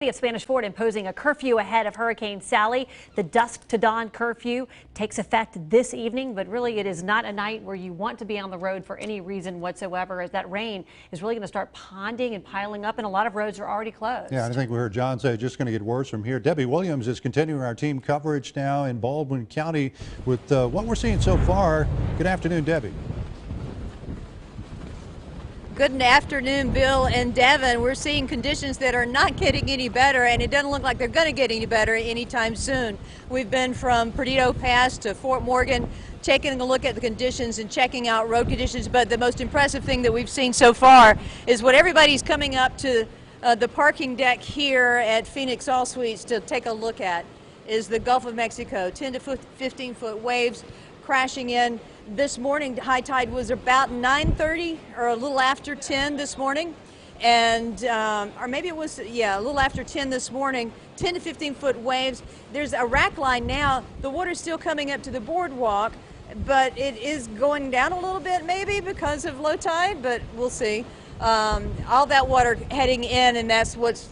Of Spanish Fort imposing a curfew ahead of Hurricane Sally. The dusk to dawn curfew takes effect this evening, but really it is not a night where you want to be on the road for any reason whatsoever, as that rain is really going to start ponding and piling up, and a lot of roads are already closed. Yeah, I think we heard John say it's just going to get worse from here. Debbie Williams is continuing our team coverage now in Baldwin County with what we're seeing so far. Good afternoon, Debbie. Good afternoon, Bill and Devin. We're seeing conditions that are not getting any better, and it doesn't look like they're going to get any better anytime soon. We've been from Perdido Pass to Fort Morgan, taking a look at the conditions and checking out road conditions, but the most impressive thing that we've seen so far is what everybody's coming up to the parking deck here at Phoenix All Suites to take a look at is the Gulf of Mexico. 10 to 15 foot waves crashing in. This morning, high tide was about 9:30 or a little after 10 this morning, and or maybe it was, yeah, a little after 10 this morning. 10 to 15 foot waves. There's a rack line now. The water's still coming up to the boardwalk, but it is going down a little bit maybe because of low tide, but we'll see. All that water heading in, and that's what's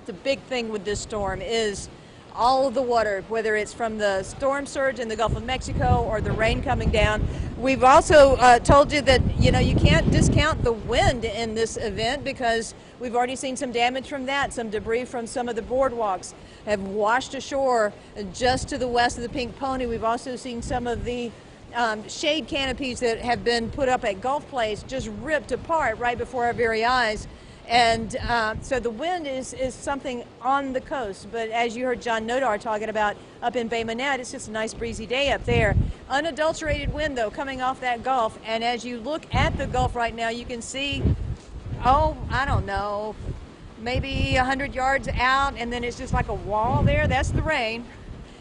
the big thing with this storm is all of the water, whether it's from the storm surge in the Gulf of Mexico or the rain coming down. We've also told you that, you know, you can't discount the wind in this event because we've already seen some damage from that. Some debris from some of the boardwalks have washed ashore just to the west of the Pink Pony. We've also seen some of the shade canopies that have been put up at Gulf Place just ripped apart right before our very eyes. And so the wind is something on the coast, but as you heard John Nodar talking about up in Bay Minette, it's just a nice breezy day up there. Unadulterated wind though coming off that Gulf, and as you look at the Gulf right now, you can see, oh, I don't know, maybe 100 yards out, and then it's just like a wall there. That's the rain,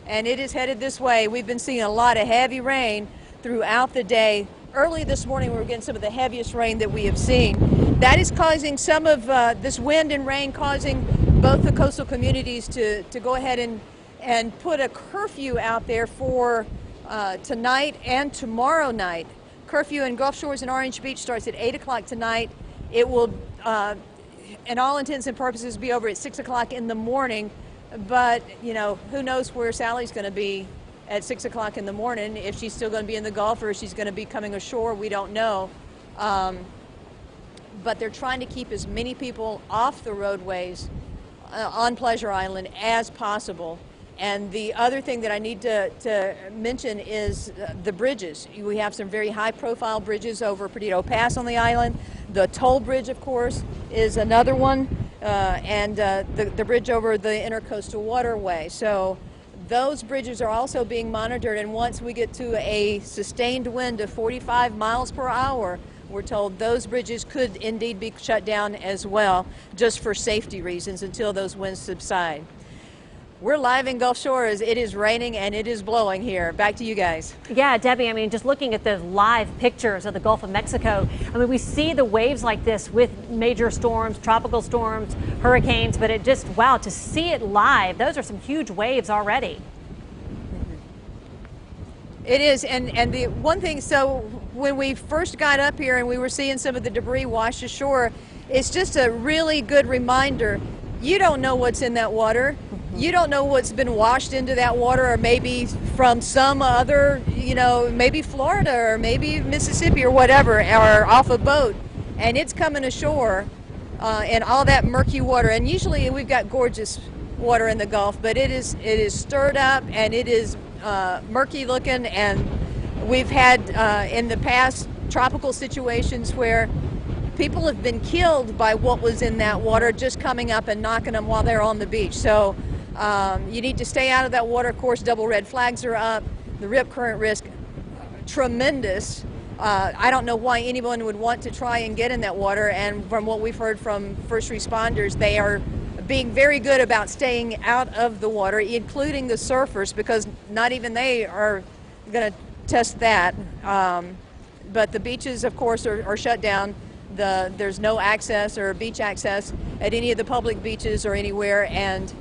and it is headed this way. We've been seeing a lot of heavy rain throughout the day. Early this morning, we were getting some of the heaviest rain that we have seen. That is causing some of this wind and rain causing both the coastal communities to go ahead and put a curfew out there for tonight and tomorrow night. Curfew in Gulf Shores and Orange Beach starts at 8 o'clock tonight. It will, in all intents and purposes, be over at 6 o'clock in the morning. But, you know, who knows where Sally's going to be at 6 o'clock in the morning, if she's still going to be in the Gulf or if she's going to be coming ashore, we don't know. But they're trying to keep as many people off the roadways on Pleasure Island as possible. And the other thing that I need to mention is the bridges. We have some very high-profile bridges over Perdido Pass on the island. The toll bridge, of course, is another one, and the bridge over the Intercoastal Waterway. So those bridges are also being monitored, and once we get to a sustained wind of 45 miles per hour, we're told those bridges could indeed be shut down as well, just for safety reasons until those winds subside. We're live in Gulf Shores. It is raining and it is blowing here. Back to you guys. Yeah, Debbie, I mean, just looking at the live pictures of the Gulf of Mexico, I mean, we see the waves like this with major storms, tropical storms, hurricanes, but it just, wow, to see it live, those are some huge waves already. It is, and the one thing, so when we first got up here and we were seeing some of the debris wash ashore, it's just a really good reminder. You don't know what's in that water. You don't know what's been washed into that water, or maybe from some other, you know, maybe Florida or maybe Mississippi or whatever, or off a boat, and it's coming ashore in all that murky water. And usually we've got gorgeous water in the Gulf, but it is stirred up and it is murky looking, and we've had in the past tropical situations where people have been killed by what was in that water just coming up and knocking them while they're on the beach. So you need to stay out of that water. Of course, double red flags are up. The rip current risk, tremendous. I don't know why anyone would want to try and get in that water, and from what we've heard from first responders, they are being very good about staying out of the water, including the surfers, because not even they are going to test that. But the beaches, of course, are shut down. There's no access or beach access at any of the public beaches or anywhere, and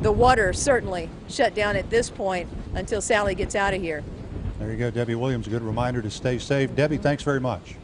the water certainly shut down at this point until Sally gets out of here. There you go, Debbie Williams. A good reminder to stay safe. Debbie, thanks very much.